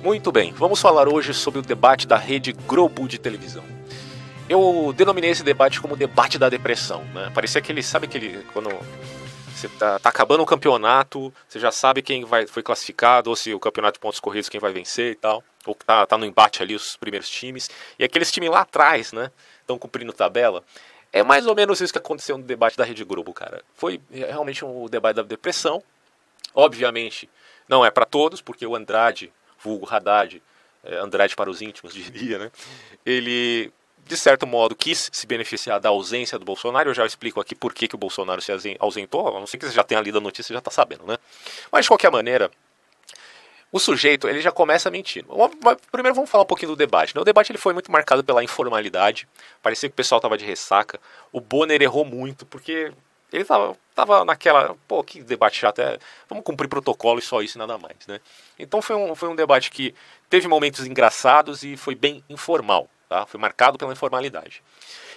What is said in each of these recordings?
Muito bem, vamos falar hoje sobre o debate da Rede Globo de televisão. Eu denominei esse debate como o debate da depressão, né? Parecia aquele, sabe aquele, quando você tá acabando o campeonato, você já sabe quem foi classificado, ou se o campeonato de pontos corridos quem vai vencer e tal, ou que tá no embate ali os primeiros times, e aqueles times lá atrás, né, estão cumprindo tabela. É mais ou menos isso que aconteceu no debate da Rede Globo, cara. Foi realmente um debate da depressão. Obviamente, não é para todos, porque o Andrade, vulgo Haddad, Andrade para os íntimos, diria, né? Ele, de certo modo, quis se beneficiar da ausência do Bolsonaro. Eu já explico aqui por que o Bolsonaro se ausentou. A não ser que você já tenha lido a notícia, já está sabendo, né? Mas, de qualquer maneira, o sujeito, ele já começa mentindo. Primeiro vamos falar um pouquinho do debate, né? O debate ele foi muito marcado pela informalidade. Parecia que o pessoal estava de ressaca. O Bonner errou muito, porque ele tava naquela, pô, que debate chato, vamos cumprir protocolo e só isso e nada mais, né? Então foi um debate que teve momentos engraçados e foi bem informal, tá? Foi marcado pela informalidade.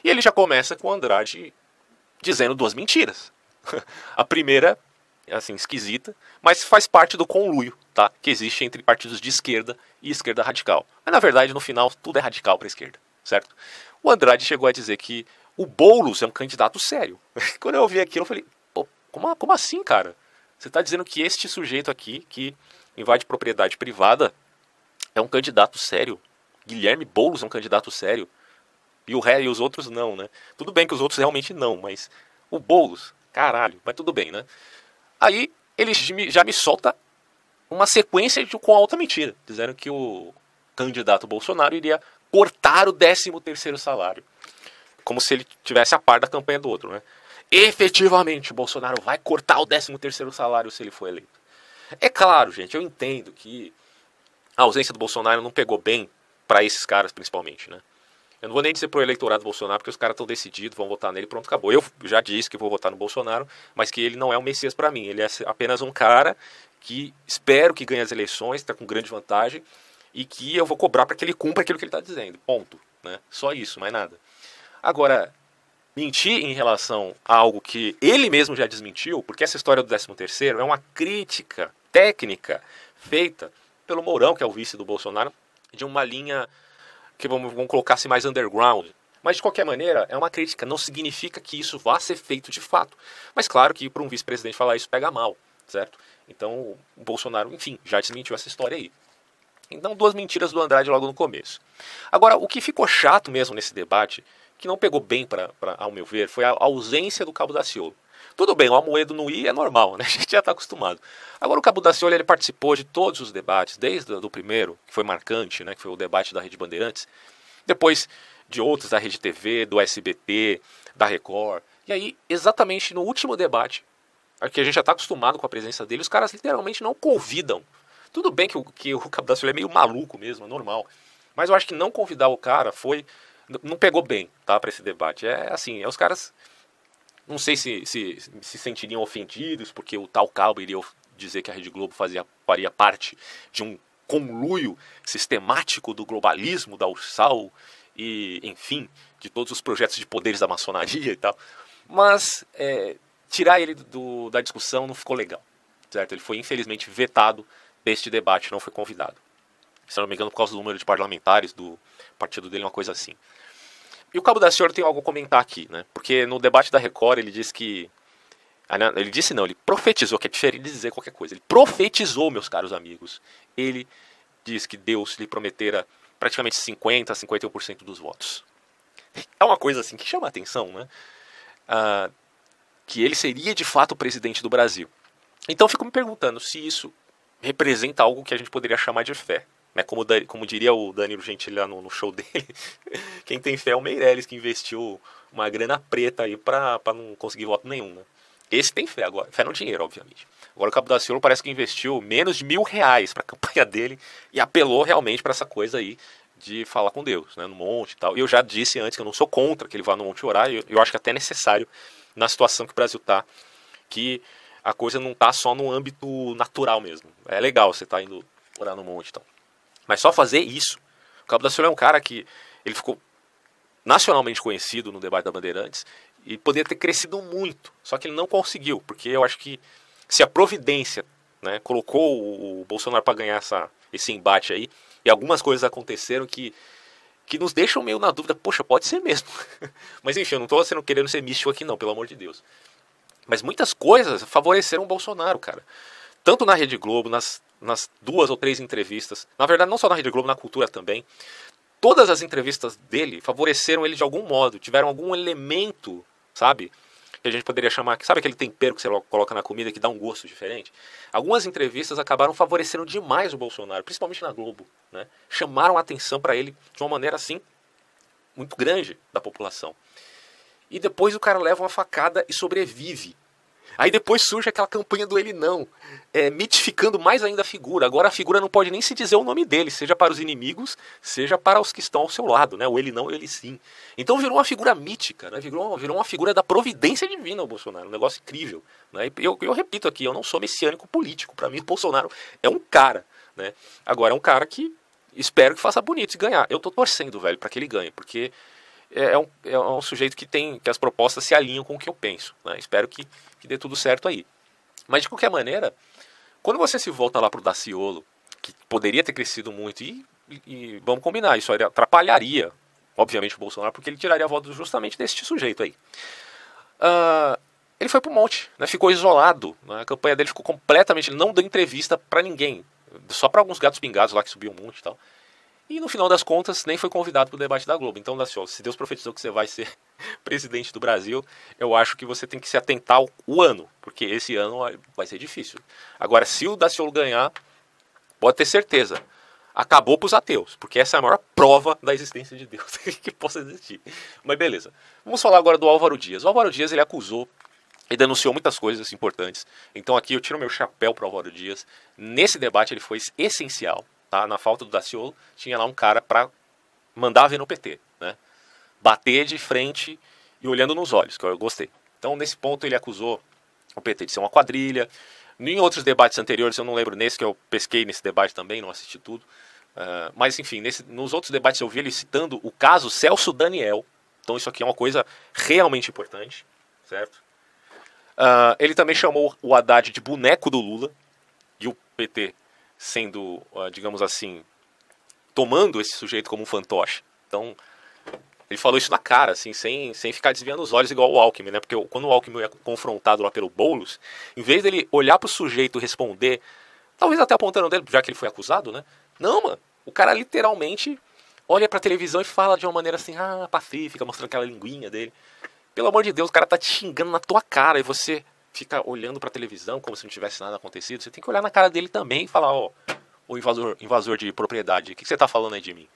E ele já começa com o Andrade dizendo duas mentiras. A primeira, assim, esquisita, mas faz parte do conluio, tá? Que existe entre partidos de esquerda e esquerda radical. Mas na verdade, no final, tudo é radical para a esquerda, certo? O Andrade chegou a dizer que o Boulos é um candidato sério. Quando eu ouvi aquilo, eu falei, pô, como assim, cara? Você está dizendo que este sujeito aqui, que invade propriedade privada, é um candidato sério? Guilherme Boulos é um candidato sério? E os outros não, né? Tudo bem que os outros realmente não, mas o Boulos, caralho, mas tudo bem, né? Aí ele já me solta uma sequência com alta mentira, dizendo que o candidato Bolsonaro iria cortar o 13º salário. Como se ele tivesse a par da campanha do outro, né? Efetivamente, o Bolsonaro vai cortar o 13º salário se ele for eleito. É claro, gente, eu entendo que a ausência do Bolsonaro não pegou bem para esses caras, principalmente, né? Eu não vou nem dizer pro eleitorado do Bolsonaro, porque os caras estão decididos, vão votar nele, pronto, acabou. Eu já disse que vou votar no Bolsonaro, mas que ele não é o Messias para mim. Ele é apenas um cara que espero que ganhe as eleições, está com grande vantagem, e que eu vou cobrar para que ele cumpra aquilo que ele está dizendo, ponto, né? Só isso, mais nada. Agora, mentir em relação a algo que ele mesmo já desmentiu, porque essa história do 13º é uma crítica técnica feita pelo Mourão, que é o vice do Bolsonaro, de uma linha que vamos colocar assim mais underground. Mas de qualquer maneira, é uma crítica, não significa que isso vá ser feito de fato. Mas claro que para um vice-presidente falar isso pega mal, certo? Então o Bolsonaro, enfim, já desmentiu essa história aí. Então duas mentiras do Andrade logo no começo. Agora, o que ficou chato mesmo nesse debate, que não pegou bem, ao meu ver, foi a ausência do Cabo Daciolo. Tudo bem, o Amoedo não ir é normal, né? A gente já está acostumado. Agora o Cabo Daciolo ele participou de todos os debates, desde o primeiro, que foi marcante, né? Que foi o debate da Rede Bandeirantes, depois de outros da Rede TV, do SBT, da Record. E aí, exatamente no último debate, que a gente já está acostumado com a presença dele, os caras literalmente não convidam. Tudo bem que o Cabo Daciolo é meio maluco mesmo, é normal. Mas eu acho que não convidar o cara não pegou bem, tá, para esse debate. É assim, os caras não sei se sentiriam ofendidos porque o tal Cabo iria dizer que a Rede Globo faria parte de um conluio sistemático do globalismo, da Ursal e, enfim, de todos os projetos de poderes da maçonaria e tal. Mas tirar ele da discussão não ficou legal, certo? Ele foi infelizmente vetado deste debate, não foi convidado. Se não me engano, por causa do número de parlamentares do partido dele, uma coisa assim. E o Cabo Daciolo tem algo a comentar aqui, né? Porque no debate da Record ele disse que... Ele profetizou, que é diferente de dizer qualquer coisa. Ele profetizou, meus caros amigos. Ele diz que Deus lhe prometera praticamente 50% a 51% dos votos. É uma coisa assim que chama a atenção, né? Que ele seria de fato o presidente do Brasil. Então eu fico me perguntando se isso representa algo que a gente poderia chamar de fé. Né? Como diria o Danilo Gentili lá no show dele, quem tem fé é o Meirelles, que investiu uma grana preta aí pra não conseguir voto nenhum. Né? Esse tem fé agora, fé no dinheiro, obviamente. Agora o Cabo Daciolo parece que investiu menos de R$1.000 para a campanha dele e apelou realmente para essa coisa aí de falar com Deus, né, no monte e tal. E eu já disse antes que eu não sou contra que ele vá no monte orar, eu acho que até é necessário na situação que o Brasil está, que a coisa não está só no âmbito natural mesmo. É legal você estar indo orar no monte e tal. Mas só fazer isso. O Cabo Daciolo é um cara que ele ficou nacionalmente conhecido no debate da Bandeirantes e poderia ter crescido muito, só que ele não conseguiu, porque eu acho que se a providência, né, colocou o Bolsonaro para ganhar esse embate aí. E algumas coisas aconteceram que nos deixam meio na dúvida. Poxa, pode ser mesmo. Mas enfim, eu não tô querendo ser místico aqui não, pelo amor de Deus. Mas muitas coisas favoreceram o Bolsonaro, cara. Tanto na Rede Globo, nas 2 ou 3 entrevistas. Na verdade, não só na Rede Globo, na Cultura também. Todas as entrevistas dele favoreceram ele de algum modo. Tiveram algum elemento, sabe? Que a gente poderia chamar... Sabe aquele tempero que você coloca na comida que dá um gosto diferente? Algumas entrevistas acabaram favorecendo demais o Bolsonaro, principalmente na Globo, né? Chamaram a atenção para ele de uma maneira, assim, muito grande da população. E depois o cara leva uma facada e sobrevive. Aí depois surge aquela campanha do ele não, mitificando mais ainda a figura. Agora a figura não pode nem se dizer o nome dele, seja para os inimigos, seja para os que estão ao seu lado, né? O ele não, ele sim. Então virou uma figura mítica, né? Virou uma figura da providência divina o Bolsonaro, um negócio incrível. Né? E eu repito aqui, eu não sou messiânico político, para mim o Bolsonaro é um cara. Né? Agora é um cara que espero que faça bonito e ganhar. Eu tô torcendo, velho, para que ele ganhe, porque... É um sujeito que as propostas se alinham com o que eu penso. Né? Espero que dê tudo certo aí. Mas de qualquer maneira, quando você se volta lá pro Daciolo, que poderia ter crescido muito, e vamos combinar, isso atrapalharia, obviamente, o Bolsonaro, porque ele tiraria votos justamente desse sujeito aí. Ele foi pro monte, né? Ficou isolado. Né? A campanha dele ficou completamente... Ele não deu entrevista para ninguém. Só para alguns gatos pingados lá que subiam um monte e tal. E no final das contas, nem foi convidado para o debate da Globo. Então, Daciolo, se Deus profetizou que você vai ser presidente do Brasil, eu acho que você tem que se atentar ao ano, porque esse ano vai ser difícil. Agora, se o Daciolo ganhar, pode ter certeza, acabou para os ateus, porque essa é a maior prova da existência de Deus que possa existir. Mas beleza. Vamos falar agora do Álvaro Dias. O Álvaro Dias, ele acusou e denunciou muitas coisas importantes. Então aqui eu tiro meu chapéu para o Álvaro Dias. Nesse debate ele foi essencial. Tá? Na falta do Daciolo, tinha lá um cara para mandar ver no PT, né? Bater de frente e olhando nos olhos, que eu gostei. Então, nesse ponto, ele acusou o PT de ser uma quadrilha. Em outros debates anteriores, eu não lembro nesse, que eu pesquei nesse debate também, não assisti tudo. Mas, enfim, nos outros debates eu vi ele citando o caso Celso Daniel. Então, isso aqui é uma coisa realmente importante, certo? Ele também chamou o Haddad de boneco do Lula, e o PT sendo, digamos assim, tomando esse sujeito como um fantoche. Então, ele falou isso na cara, assim, sem ficar desviando os olhos igual o Alckmin, né? Porque quando o Alckmin é confrontado lá pelo Boulos, em vez dele olhar pro sujeito e responder, talvez até apontando dele, já que ele foi acusado, né? Não, mano, o cara literalmente olha pra televisão e fala de uma maneira assim, pacífica, mostrando aquela linguinha dele. Pelo amor de Deus, o cara tá te xingando na tua cara e você fica olhando pra televisão como se não tivesse nada acontecido. Você tem que olhar na cara dele também e falar, o invasor de propriedade, o que você tá falando aí de mim?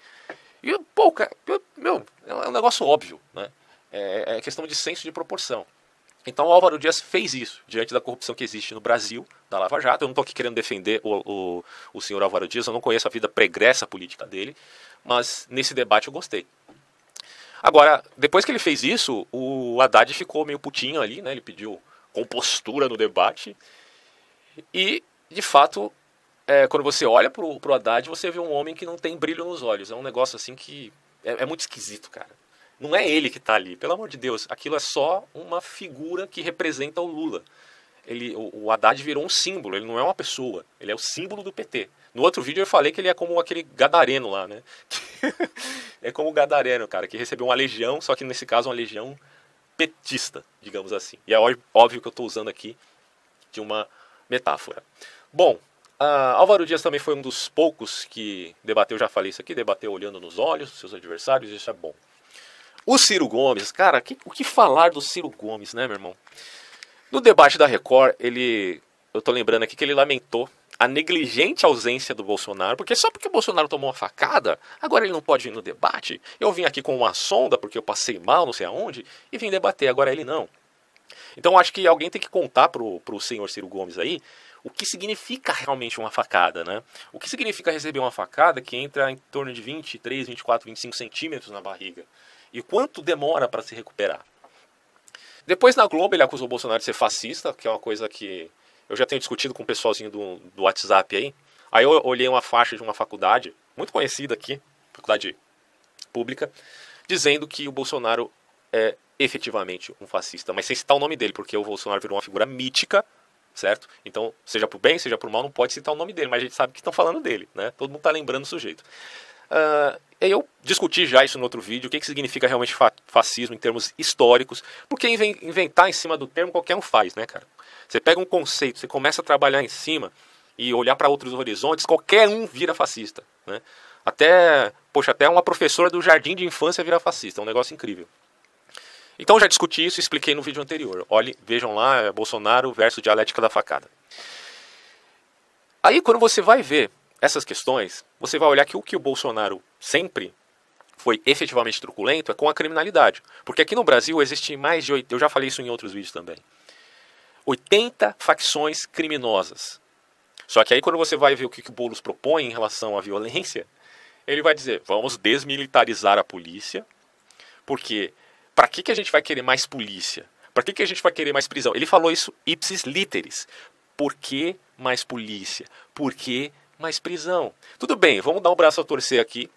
E, pô, cara, é um negócio óbvio, né? É questão de senso de proporção. Então o Álvaro Dias fez isso, diante da corrupção que existe no Brasil, da Lava Jato. Eu não tô aqui querendo defender o senhor Álvaro Dias, eu não conheço a vida pregressa política dele, mas nesse debate eu gostei. Agora, depois que ele fez isso, o Haddad ficou meio putinho ali, né? Ele pediu compostura no debate. E, de fato, quando você olha pro Haddad, você vê um homem que não tem brilho nos olhos. É um negócio assim que é muito esquisito, cara. Não é ele que tá ali, pelo amor de Deus. Aquilo é só uma figura que representa o Lula. O Haddad virou um símbolo, ele não é uma pessoa. Ele é o símbolo do PT. No outro vídeo eu falei que ele é como aquele gadareno lá, né? É como o gadareno, cara, que recebeu uma legião, só que nesse caso uma legião petista, digamos assim. E é óbvio que eu estou usando aqui de uma metáfora. Bom, Álvaro Dias também foi um dos poucos que debateu, já falei isso aqui, debateu olhando nos olhos dos seus adversários, isso é bom. O Ciro Gomes, cara, o que falar do Ciro Gomes, né, meu irmão? No debate da Record, eu tô lembrando aqui que ele lamentou a negligente ausência do Bolsonaro, porque só porque o Bolsonaro tomou uma facada, agora ele não pode vir no debate. Eu vim aqui com uma sonda porque eu passei mal, não sei aonde, e vim debater, agora ele não. Então acho que alguém tem que contar pro senhor Ciro Gomes aí o que significa realmente uma facada, né? O que significa receber uma facada que entra em torno de 23, 24, 25 centímetros na barriga. E quanto demora para se recuperar? Depois na Globo ele acusou o Bolsonaro de ser fascista, que é uma coisa que eu já tenho discutido com o pessoalzinho do WhatsApp aí. Aí eu olhei uma faixa de uma faculdade, muito conhecida aqui, faculdade pública, dizendo que o Bolsonaro é efetivamente um fascista, mas sem citar o nome dele, porque o Bolsonaro virou uma figura mítica, certo? Então, seja por bem, seja por mal, não pode citar o nome dele, mas a gente sabe que estão falando dele, né? Todo mundo está lembrando o sujeito. E aí eu discuti já isso no outro vídeo, o que significa realmente fascismo em termos históricos, porque inventar em cima do termo qualquer um faz, né, cara? Você pega um conceito, você começa a trabalhar em cima e olhar para outros horizontes, qualquer um vira fascista, né? Até uma professora do jardim de infância vira fascista, é um negócio incrível. Então já discuti isso e expliquei no vídeo anterior. Vejam lá, Bolsonaro versus dialética da facada. Aí quando você vai ver essas questões, você vai olhar que o Bolsonaro sempre foi efetivamente truculento é com a criminalidade. Porque aqui no Brasil existe mais de 8, eu já falei isso em outros vídeos também, 80 facções criminosas. Só que aí quando você vai ver o que o Boulos propõe em relação à violência, ele vai dizer, vamos desmilitarizar a polícia, porque para que a gente vai querer mais polícia? Para que a gente vai querer mais prisão? Ele falou isso ipsis literis. Por que mais polícia? Por que mais prisão? Tudo bem, vamos dar um braço a torcer aqui.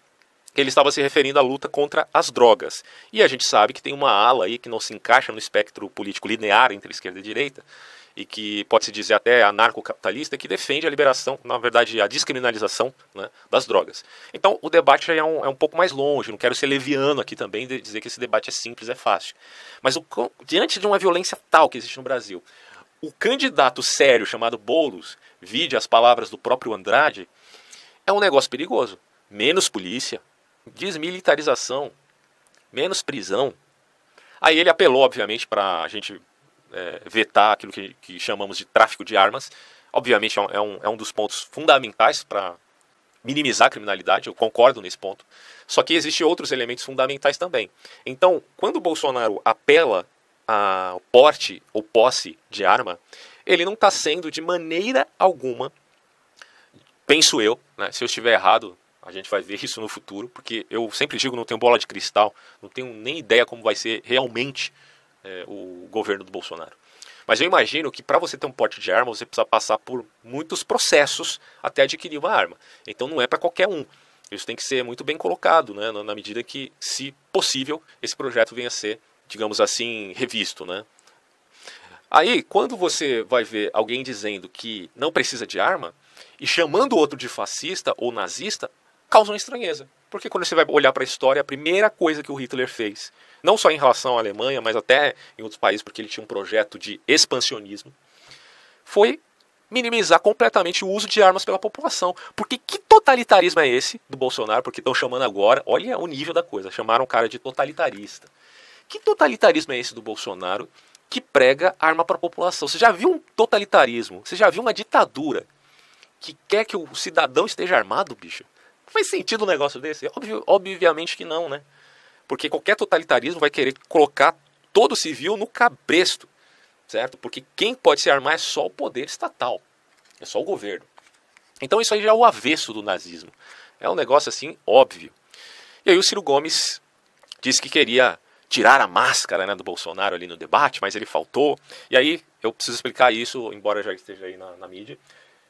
Ele estava se referindo à luta contra as drogas. E a gente sabe que tem uma ala aí que não se encaixa no espectro político linear entre esquerda e direita, e que pode-se dizer até anarcocapitalista, que defende a liberação, na verdade a descriminalização, né, das drogas. Então o debate já é um pouco mais longe, não quero ser leviano aqui também de dizer que esse debate é simples, é fácil. Mas diante de uma violência tal que existe no Brasil, o candidato sério chamado Boulos, vide as palavras do próprio Andrade, é um negócio perigoso. Menos polícia, desmilitarização, menos prisão. Aí ele apelou, obviamente, para a gente vetar aquilo que chamamos de tráfico de armas. Obviamente é um dos pontos fundamentais para minimizar a criminalidade, eu concordo nesse ponto. Só que existem outros elementos fundamentais também. Então, quando o Bolsonaro apela ao porte ou posse de arma, ele não está sendo de maneira alguma, penso eu, né, se eu estiver errado, a gente vai ver isso no futuro, porque eu sempre digo, não tenho bola de cristal, não tenho nem ideia como vai ser realmente o governo do Bolsonaro. Mas eu imagino que para você ter um porte de arma, você precisa passar por muitos processos até adquirir uma arma. Então não é para qualquer um. Isso tem que ser muito bem colocado, né, na medida que, se possível, esse projeto venha a ser, digamos assim, revisto, né? Aí, quando você vai ver alguém dizendo que não precisa de arma e chamando o outro de fascista ou nazista, causa uma estranheza. Porque quando você vai olhar para a história, a primeira coisa que o Hitler fez, não só em relação à Alemanha, mas até em outros países, porque ele tinha um projeto de expansionismo, foi minimizar completamente o uso de armas pela população. Porque que totalitarismo é esse do Bolsonaro? Porque estão chamando agora, olha o nível da coisa, chamaram o cara de totalitarista. Que totalitarismo é esse do Bolsonaro que prega arma para a população? Você já viu um totalitarismo? Você já viu uma ditadura que quer que o cidadão esteja armado, bicho? Faz sentido um negócio desse? Obviamente que não, né? Porque qualquer totalitarismo vai querer colocar todo civil no cabresto, certo? Porque quem pode se armar é só o poder estatal, é só o governo. Então isso aí já é o avesso do nazismo. É um negócio assim óbvio. E aí o Ciro Gomes disse que queria tirar a máscara, né, do Bolsonaro ali no debate, mas ele faltou. E aí eu preciso explicar isso, embora já esteja aí na mídia,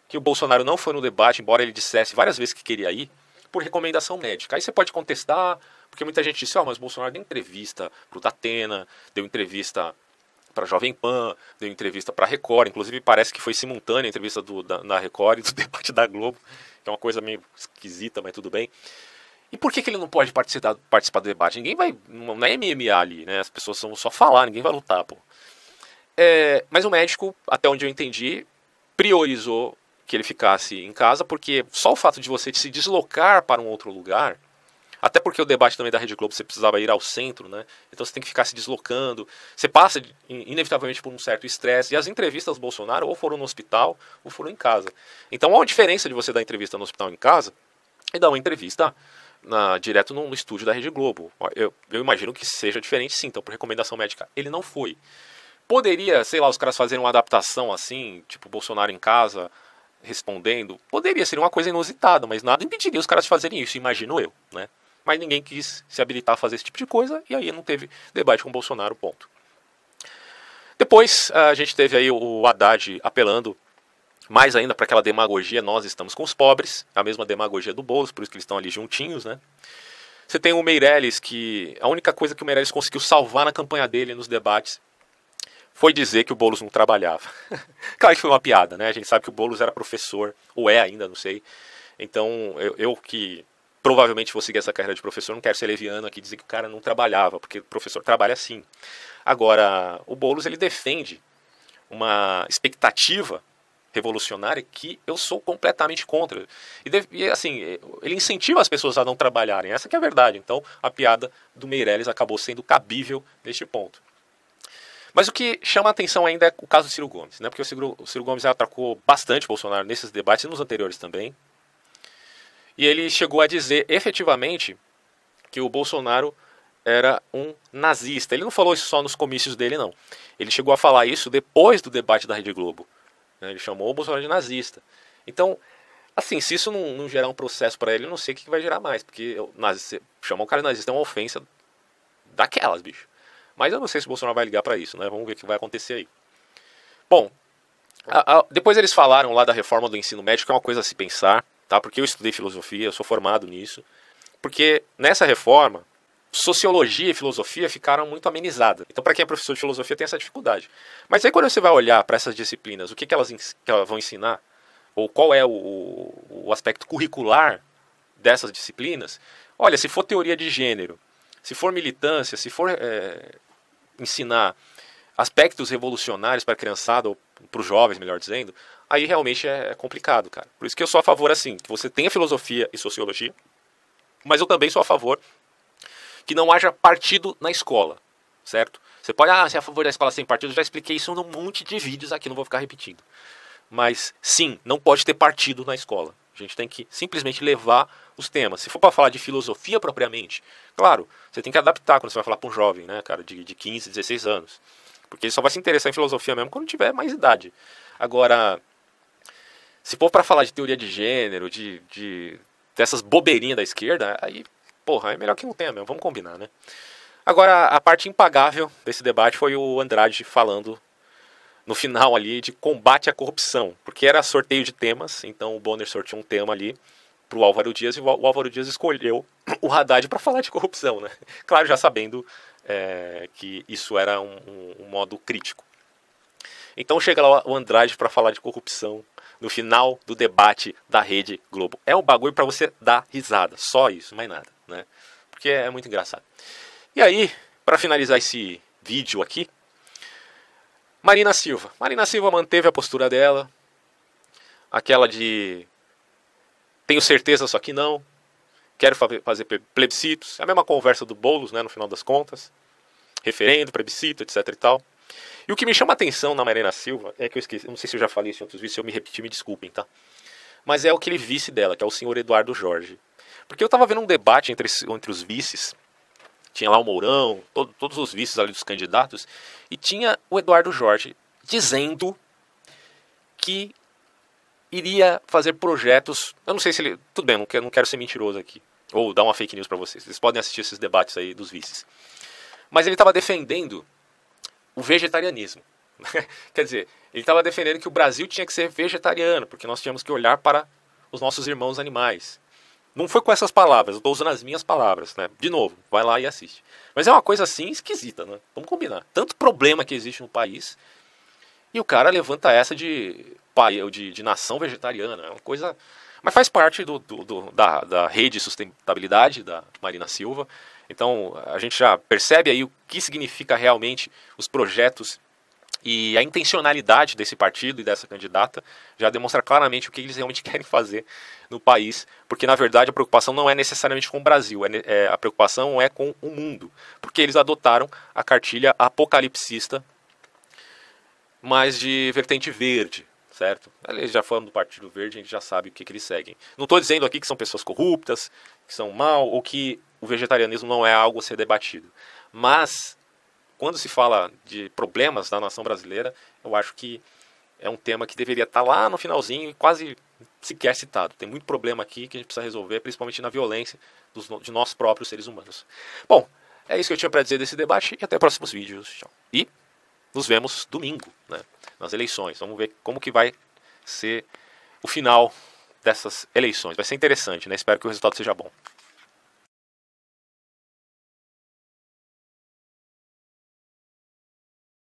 que o Bolsonaro não foi no debate, embora ele dissesse várias vezes que queria ir, por recomendação médica. Aí você pode contestar, porque muita gente disse, mas o Bolsonaro deu entrevista para o Datena, deu entrevista para a Jovem Pan, deu entrevista para a Record, inclusive parece que foi simultânea a entrevista na Record e do debate da Globo, que é uma coisa meio esquisita, mas tudo bem. E por que ele não pode participar do debate? Ninguém vai, não é MMA ali, né? As pessoas vão só falar, ninguém vai lutar, pô. Mas o médico, até onde eu entendi, priorizou que ele ficasse em casa, porque só o fato de você se deslocar para um outro lugar, até porque o debate também da Rede Globo você precisava ir ao centro, né? Então você tem que ficar se deslocando, você passa inevitavelmente por um certo estresse, e as entrevistas do Bolsonaro ou foram no hospital ou foram em casa. Então há uma diferença de você dar entrevista no hospital em casa e dar uma entrevista direto no estúdio da Rede Globo. Eu imagino que seja diferente sim, então por recomendação médica ele não foi. Poderia, sei lá, os caras fazerem uma adaptação assim, tipo Bolsonaro em casa, respondendo, poderia ser uma coisa inusitada, mas nada impediria os caras de fazerem isso, imagino eu, né? Mas ninguém quis se habilitar a fazer esse tipo de coisa, e aí não teve debate com o Bolsonaro, ponto. Depois a gente teve aí o Haddad apelando mais ainda para aquela demagogia, nós estamos com os pobres, a mesma demagogia do Boulos, por isso que eles estão ali juntinhos, né? Você tem o Meirelles, que a única coisa que o Meirelles conseguiu salvar na campanha dele, nos debates, foi dizer que o Boulos não trabalhava. Claro que foi uma piada, né? A gente sabe que o Boulos era professor, ou é ainda, não sei. Então, eu que provavelmente vou seguir essa carreira de professor, não quero ser leviano aqui e dizer que o cara não trabalhava, porque o professor trabalha sim. Agora, o Boulos, ele defende uma expectativa revolucionária que eu sou completamente contra. E assim, ele incentiva as pessoas a não trabalharem. Essa que é a verdade. Então, a piada do Meirelles acabou sendo cabível neste ponto. Mas o que chama a atenção ainda é o caso do Ciro Gomes, né? Porque o Ciro Gomes atacou bastante o Bolsonaro nesses debates e nos anteriores também. E ele chegou a dizer efetivamente que o Bolsonaro era um nazista. Ele não falou isso só nos comícios dele, não. Ele chegou a falar isso depois do debate da Rede Globo. Ele chamou o Bolsonaro de nazista. Então, assim, se isso não gerar um processo para ele, eu não sei o que vai gerar mais. Porque chamar o cara de nazista é uma ofensa daquelas, bicho. Mas eu não sei se o Bolsonaro vai ligar para isso, né? Vamos ver o que vai acontecer aí. Bom, depois eles falaram lá da reforma do ensino médio, que é uma coisa a se pensar, tá? Porque eu estudei filosofia, eu sou formado nisso. Porque nessa reforma, sociologia e filosofia ficaram muito amenizadas. Então, para quem é professor de filosofia, tem essa dificuldade. Mas aí quando você vai olhar para essas disciplinas, o que elas vão ensinar, ou qual é o aspecto curricular dessas disciplinas, olha, se for teoria de gênero, se for militância, se for ensinar aspectos revolucionários para a criançada, ou para os jovens, melhor dizendo, aí realmente é complicado, cara. Por isso que eu sou a favor, assim, que você tenha filosofia e sociologia, mas eu também sou a favor que não haja partido na escola, certo? Você pode, ser a favor da escola sem partido, eu já expliquei isso num monte de vídeos aqui, não vou ficar repetindo. Mas, sim, não pode ter partido na escola. A gente tem que simplesmente levar os temas. Se for para falar de filosofia propriamente, claro, você tem que adaptar quando você vai falar para um jovem, né, cara, de 15, 16 anos. Porque ele só vai se interessar em filosofia mesmo quando tiver mais idade. Agora, se for para falar de teoria de gênero, dessas bobeirinhas da esquerda, aí, porra, é melhor que não tenha mesmo, vamos combinar, né? Agora, a parte impagável desse debate foi o Andrade falando no final ali de combate à corrupção, porque era sorteio de temas, então o Bonner sorteou um tema ali pro Álvaro Dias e o Álvaro Dias escolheu o Haddad para falar de corrupção, né? Claro, já sabendo que isso era um modo crítico. Então chega lá o Andrade para falar de corrupção no final do debate da Rede Globo. É um bagulho para você dar risada, só isso, mais nada, né? Porque é muito engraçado. E aí, para finalizar esse vídeo aqui, Marina Silva. Marina Silva manteve a postura dela, aquela de tenho certeza, só que não, quero fazer plebiscitos, é a mesma conversa do Boulos, né, no final das contas, referendo, plebiscito, etc e tal. E o que me chama a atenção na Marina Silva, é que eu esqueci, não sei se eu já falei isso em outros vídeos, se eu me repetir, me desculpem, tá? Mas é aquele vice dela, que é o senhor Eduardo Jorge. Porque eu tava vendo um debate entre os vices, tinha lá o Mourão, todos os vices ali dos candidatos, e tinha o Eduardo Jorge dizendo que iria fazer projetos, eu não sei se ele, tudo bem, não quero ser mentiroso aqui, ou dar uma fake news para vocês, vocês podem assistir esses debates aí dos vices. Mas ele estava defendendo o vegetarianismo. Quer dizer, ele estava defendendo que o Brasil tinha que ser vegetariano, porque nós tínhamos que olhar para os nossos irmãos animais. Não foi com essas palavras, eu estou usando as minhas palavras, né? De novo, vai lá e assiste. Mas é uma coisa assim esquisita, né? Vamos combinar. Tanto problema que existe no país, e o cara levanta essa de nação vegetariana. É uma coisa... Mas faz parte da rede de sustentabilidade da Marina Silva. Então a gente já percebe aí o que significa realmente os projetos e a intencionalidade desse partido e dessa candidata já demonstra claramente o que eles realmente querem fazer no país, porque na verdade a preocupação não é necessariamente com o Brasil, a preocupação é com o mundo, porque eles adotaram a cartilha apocalipsista, mas de vertente verde, certo? Eles já falam do Partido Verde, a gente já sabe o que eles seguem. Não estou dizendo aqui que são pessoas corruptas, que são mal, ou que o vegetarianismo não é algo a ser debatido, mas quando se fala de problemas da nação brasileira, eu acho que é um tema que deveria estar lá no finalzinho e quase sequer citado. Tem muito problema aqui que a gente precisa resolver, principalmente na violência de nós próprios seres humanos. Bom, é isso que eu tinha para dizer desse debate e até próximos vídeos. Tchau. E nos vemos domingo, né, nas eleições. Vamos ver como que vai ser o final dessas eleições. Vai ser interessante, né? Espero que o resultado seja bom.